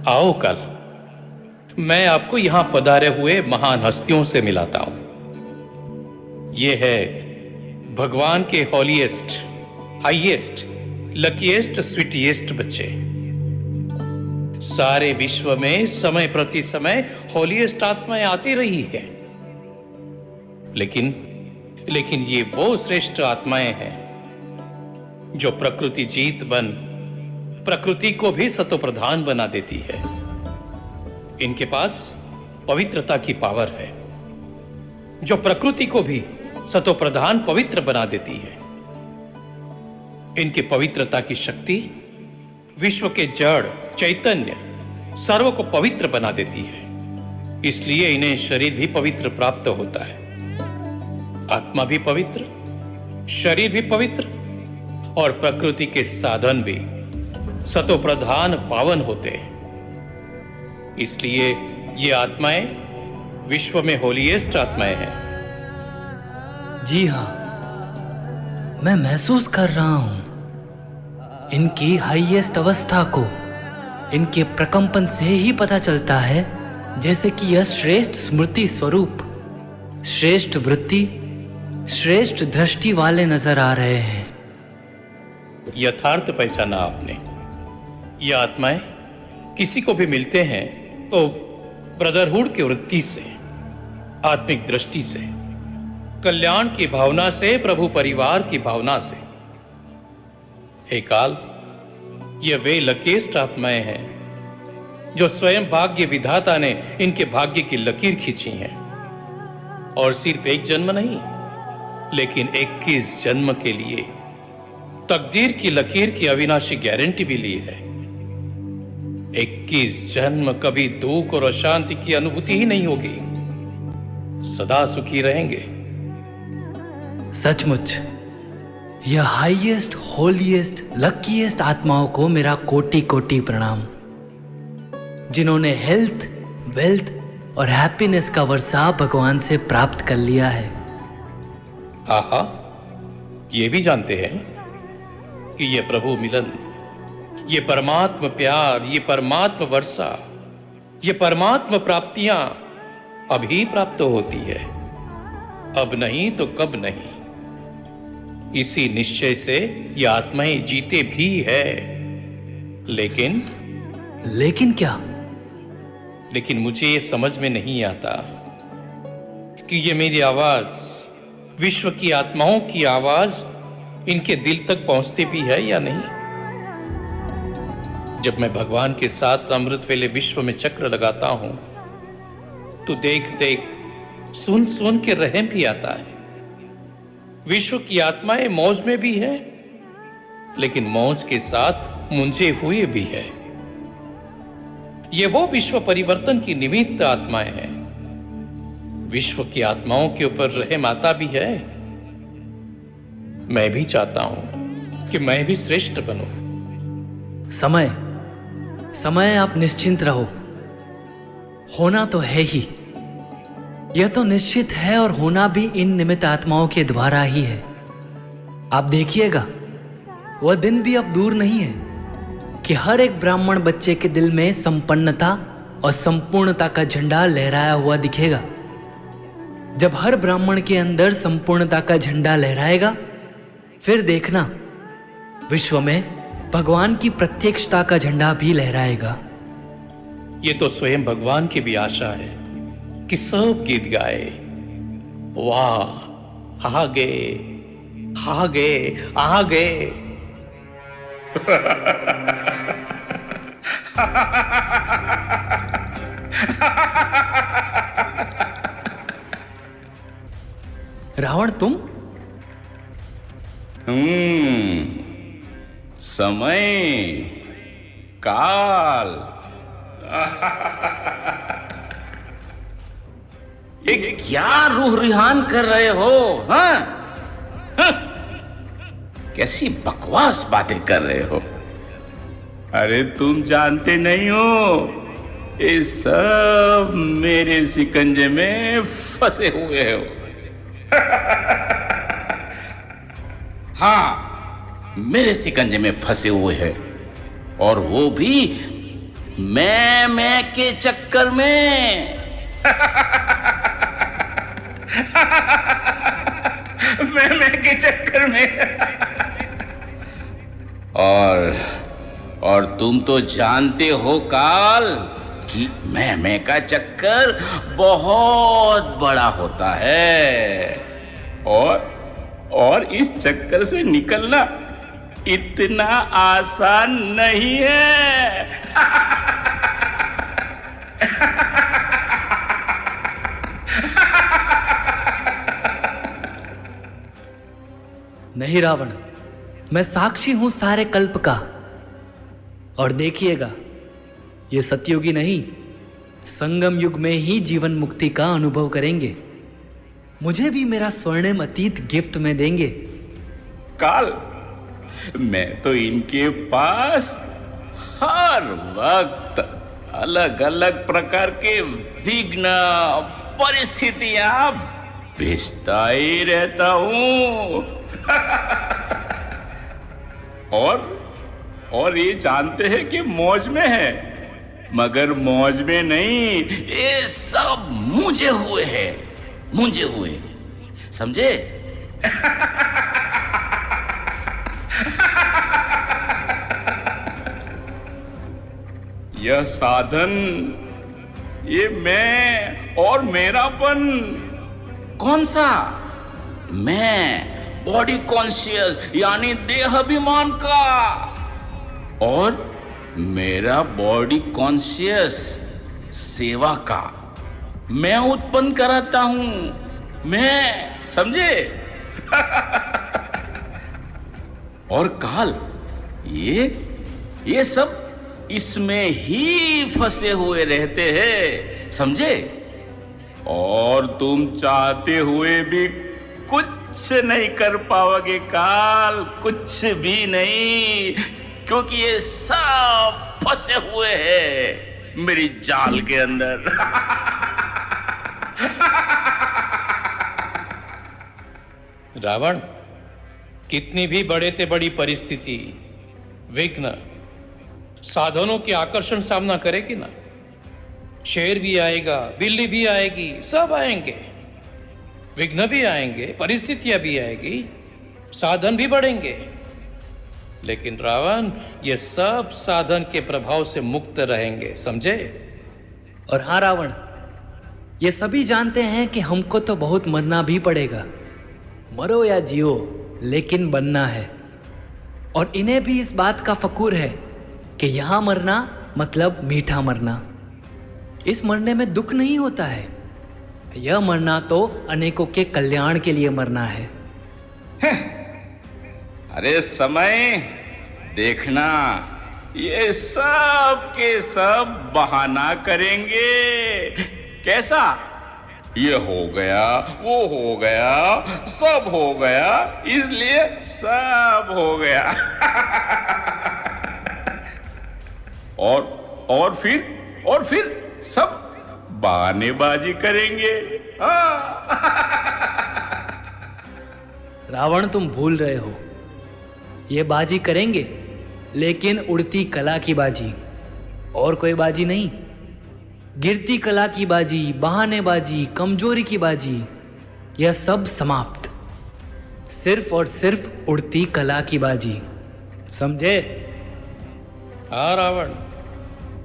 आओ कल मैं आपको यहां पधारे हुए महान हस्तियों से मिलाता हूं। ये है भगवान के हॉलीएस्ट, हाईएस्ट, लकीएस्ट, स्वीटीएस्ट बच्चे। सारे विश्व में समय प्रति समय हॉलीएस्ट आत्माएं आती रही है, लेकिन ये वो श्रेष्ठ आत्माएं हैं जो प्रकृति जीत बन प्रकृति को भी सतोप्रधान बना देती है। इनके पास पवित्रता की पावर है जो प्रकृति को भी सतोप्रधान पवित्र बना देती है। इनकी पवित्रता की शक्ति विश्व के जड़ चैतन्य सर्व को पवित्र बना देती है। इसलिए इन्हें शरीर भी पवित्र प्राप्त होता है। आत्मा भी पवित्र, शरीर भी पवित्र और प्रकृति के साधन भी सतोप्रधान पावन होते हैं। इसलिए ये आत्माएं विश्व में होलीएस्ट आत्माएं हैं। जी हाँ, मैं महसूस कर रहा हूं इनकी हाईएस्ट अवस्था को। इनके प्रकंपन से ही पता चलता है जैसे कि यह श्रेष्ठ स्मृति स्वरूप, श्रेष्ठ वृत्ति, श्रेष्ठ दृष्टि वाले नजर आ रहे हैं। यथार्थ पहचाना आपने। ये आत्माएं किसी को भी मिलते हैं तो ब्रदरहुड की वृत्ति से, आत्मिक दृष्टि से, कल्याण की भावना से, प्रभु परिवार की भावना से। हे काल, ये वे लकीएस्ट आत्माएं हैं जो स्वयं भाग्य विधाता ने इनके भाग्य की लकीर खींची है। और सिर्फ एक जन्म नहीं, लेकिन 21 जन्म के लिए तकदीर की लकीर की अविनाशी गारंटी भी ली है। 21 जन्म कभी दुख और अशांति की अनुभूति ही नहीं होगी, सदा सुखी रहेंगे। सचमुच यह हाईएस्ट, होलीएस्ट, लकीएस्ट आत्माओं को मेरा कोटि कोटि प्रणाम, जिन्होंने हेल्थ, वेल्थ और हैप्पीनेस का वर्षा भगवान से प्राप्त कर लिया है। आहा, ये भी जानते हैं कि ये प्रभु मिलन, ये परमात्म प्यार, ये परमात्म वर्षा, ये परमात्म प्राप्तियां अभी प्राप्त होती है, अब नहीं तो कब नहीं। इसी निश्चय से ये आत्माएं जीते भी है। लेकिन क्या? लेकिन मुझे ये समझ में नहीं आता कि ये मेरी आवाज, विश्व की आत्माओं की आवाज, इनके दिल तक पहुंचती भी है या नहीं। जब मैं भगवान के साथ अमृत वेले विश्व में चक्र लगाता हूं तो देख देख, सुन सुन के रहम भी आता है। विश्व की आत्माएं मौज में भी है, लेकिन मौज के साथ मुंजे हुए भी है। ये वो विश्व परिवर्तन की निमित्त आत्माएं हैं। विश्व की आत्माओं के ऊपर रहम आता भी है। मैं भी चाहता हूं कि मैं भी श्रेष्ठ बनूं। समय आप निश्चिंत रहो, होना तो है ही। यह तो निश्चित है और होना भी इन निमित्त आत्माओं के द्वारा ही है। आप देखिएगा, वह दिन भी अब दूर नहीं है कि हर एक ब्राह्मण बच्चे के दिल में संपन्नता और संपूर्णता का झंडा लहराया हुआ दिखेगा। जब हर ब्राह्मण के अंदर संपूर्णता का झंडा लहराएगा, फिर देखना विश्व में भगवान की प्रत्यक्षता का झंडा भी लहराएगा। ये तो स्वयं भगवान की भी आशा है कि सब गीत गाए, वाह आगे आगे आगे। रावण, तुम? समय, काल, ये क्या रूह रिहान कर रहे हो? हाँ? कैसी बकवास बातें कर रहे हो? अरे तुम जानते नहीं हो, ये सब मेरे शिकंजे में फंसे हुए हो। हाँ, मेरे शिकंजे में फंसे हुए हैं, और वो भी मैं के चक्कर में मैं के चक्कर में और तुम तो जानते हो काल कि मैं का चक्कर बहुत बड़ा होता है और इस चक्कर से निकलना इतना आसान नहीं है। नहीं रावण, मैं साक्षी हूं सारे कल्प का। और देखिएगा, ये सतयुगी नहीं, संगम युग में ही जीवन मुक्ति का अनुभव करेंगे। मुझे भी मेरा स्वर्णिम अतीत गिफ्ट में देंगे। काल, मैं तो इनके पास हर वक्त अलग अलग प्रकार के विघ्न परिस्थितियां भेजता ही रहता हूं। और ये जानते हैं कि मौज में है, मगर मौज में नहीं, ये सब मुझे हुए हैं, मुझे हुए, समझे? यह साधन, ये मैं और मेरापन, कौन सा? मैं बॉडी कॉन्शियस यानी देहाभिमान का, और मेरा बॉडी कॉन्शियस सेवा का मैं उत्पन्न कराता हूं, मैं, समझे? और काल, ये सब इसमें ही फंसे हुए रहते हैं, समझे? और तुम चाहते हुए भी कुछ नहीं कर पाओगे काल, कुछ भी नहीं, क्योंकि ये सब फंसे हुए हैं मेरी जाल के अंदर। रावण, कितनी भी बड़े ते बड़ी परिस्थिति, विघ्न, साधनों के आकर्षण सामना करेगी ना, शेर भी आएगा, बिल्ली भी आएगी, सब आएंगे, विघ्न भी आएंगे, परिस्थितियां भी आएगी, साधन भी बढ़ेंगे, लेकिन रावण, ये सब साधन के प्रभाव से मुक्त रहेंगे, समझे? और हाँ रावण, ये सभी जानते हैं कि हमको तो बहुत मरना भी पड़ेगा। मरो या जियो, लेकिन बनना है। और इन्हें भी इस बात का फकूर है कि यहां मरना मतलब मीठा मरना। इस मरने में दुख नहीं होता है। यह मरना तो अनेकों के कल्याण के लिए मरना है। अरे समय देखना, ये सब के सब बहाना करेंगे। कैसा? ये हो गया, वो हो गया, सब हो गया, इसलिए सब हो गया। और फिर सब बहानेबाजी करेंगे। रावण, तुम भूल रहे हो। ये बाजी करेंगे, लेकिन उड़ती कला की बाजी, और कोई बाजी नहीं। गिरती कला की बाजी, बहानेबाजी, कमजोरी की बाजी, यह सब समाप्त। सिर्फ और सिर्फ उड़ती कला की बाजी, समझे? हाँ रावण,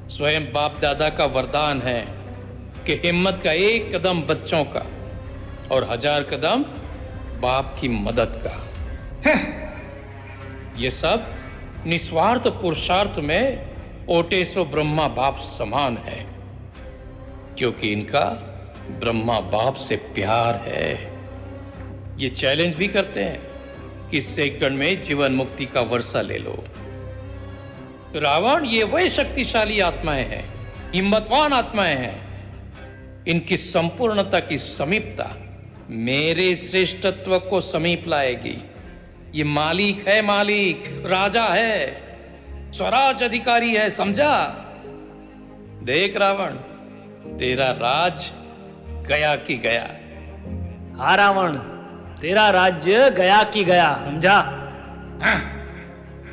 स्वयं बाप दादा का वरदान है कि हिम्मत का एक कदम बच्चों का और 1000 कदम बाप की मदद का। ये सब निस्वार्थ पुरुषार्थ में ओटेसो ब्रह्मा बाप समान है, क्योंकि इनका ब्रह्मा बाप से प्यार है। ये चैलेंज भी करते हैं कि सेकंड में जीवन मुक्ति का वर्षा ले लो। रावण, ये वही शक्तिशाली आत्माएं हैं, हिम्मतवान आत्माएं हैं। इनकी संपूर्णता की समीपता मेरे श्रेष्ठत्व को समीप लाएगी। ये मालिक है, मालिक, राजा है, स्वराज अधिकारी है, समझा? देख रावण, तेरा राज गया कि गया। हाँ रावण, तेरा राज्य गया कि गया, समझा?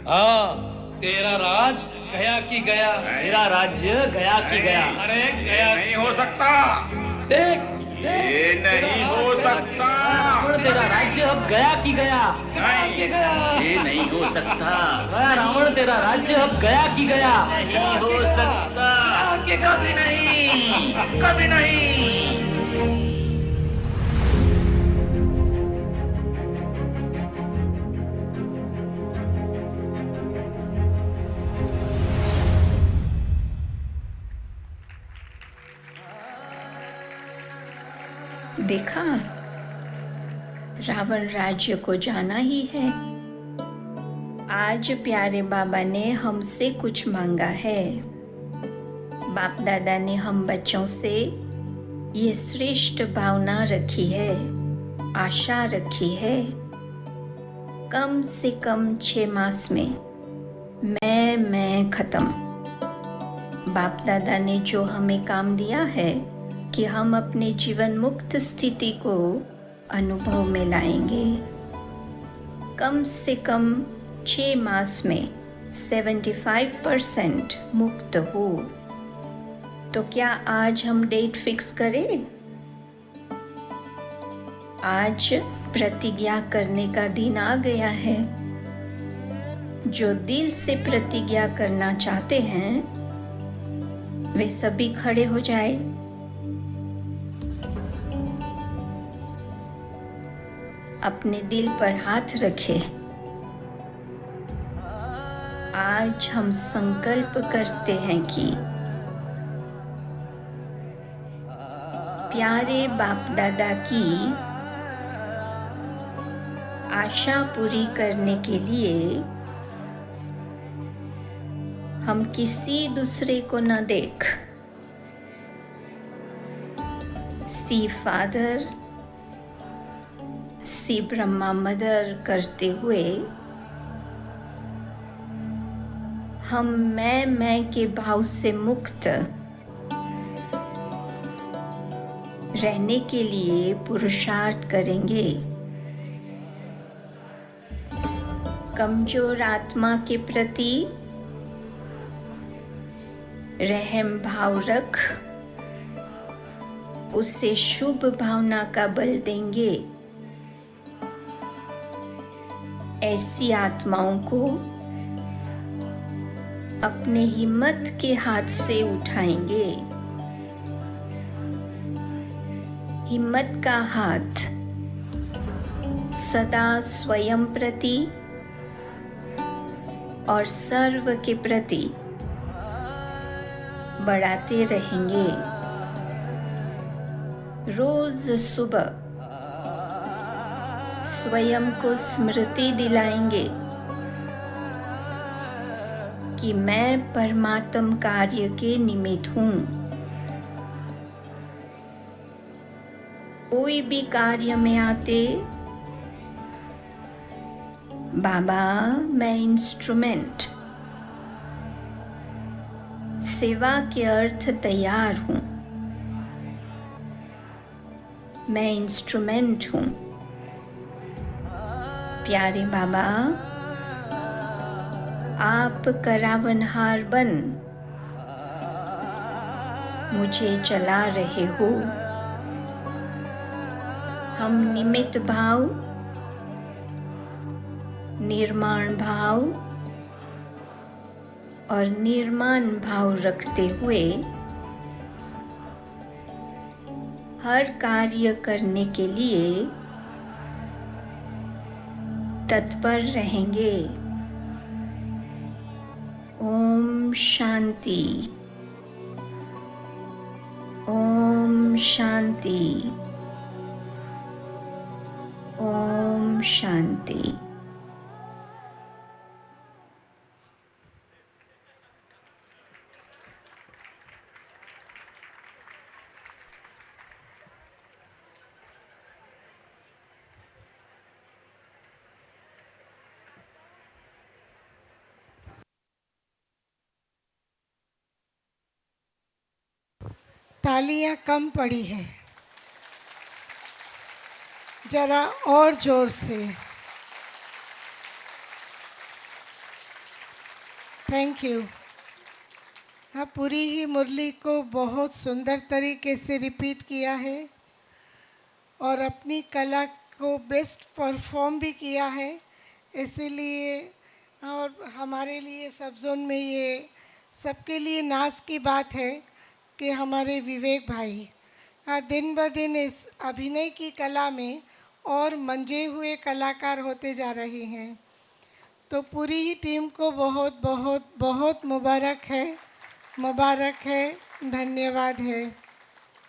हाँ, तेरा राज गया कि गया। मेरा राज्य गया कि गया। अरे ये गया। नहीं हो सकता, देख ये नहीं हो सकता, रावण, तेरा राज्य अब गया कि गया। नहीं, ये नहीं हो सकता, गया रावण, तेरा राज्य अब गया कि गया। नहीं हो सकता, कभी नहीं, कभी नहीं। देखा, रावण राज्य को जाना ही है। आज प्यारे बाबा ने हमसे कुछ मांगा है। बाप दादा ने हम बच्चों से ये श्रेष्ठ भावना रखी है, आशा रखी है। कम से कम 6 मास में मैं खत्म। बाप दादा ने जो हमें काम दिया है कि हम अपने जीवन मुक्त स्थिति को अनुभव में लाएंगे। कम से कम 6 मास में 75% मुक्त हो। तो क्या आज हम डेट फिक्स करें? आज प्रतिज्ञा करने का दिन आ गया है। जो दिल से प्रतिज्ञा करना चाहते हैं वे सभी खड़े हो जाए। अपने दिल पर हाथ रखे। आज हम संकल्प करते हैं कि प्यारे बाप दादा की आशा पूरी करने के लिए हम किसी दूसरे को न देख, सी फादर सी ब्रह्मा मदर करते हुए हम मैं के भाव से मुक्त रहने के लिए पुरुषार्थ करेंगे। कमजोर आत्मा के प्रति रहम भाव रख उसे शुभ भावना का बल देंगे। ऐसी आत्माओं को अपने हिम्मत के हाथ से उठाएंगे। हिम्मत का हाथ सदा स्वयं प्रति और सर्व के प्रति बढ़ाते रहेंगे। रोज सुबह स्वयं को स्मृति दिलाएंगे कि मैं परमात्म कार्य के निमित्त हूँ। कोई भी कार्य में आते, बाबा मैं इंस्ट्रूमेंट, सेवा के अर्थ तैयार हूँ। मैं इंस्ट्रूमेंट हूँ। प्यारे बाबा, आप करावनहार बन मुझे चला रहे हो। हम निमित्त भाव, निर्माण भाव और निर्माण भाव रखते हुए हर कार्य करने के लिए तत्पर रहेंगे। ओम शांति, ओम शांति, ओम शांति। तालियां कम पड़ी हैं, जरा और जोर से। Thank you. हाँ, पूरी ही मुरली को बहुत सुंदर तरीके से रिपीट किया है और अपनी कला को बेस्ट परफॉर्म भी किया है। इसीलिए और हमारे लिए सब जोन में ये सबके लिए नाज की बात है कि हमारे विवेक भाई दिन ब दिन इस अभिनय की कला में और मंजे हुए कलाकार होते जा रहे हैं। तो पूरी ही टीम को बहुत बहुत बहुत मुबारक है, धन्यवाद है।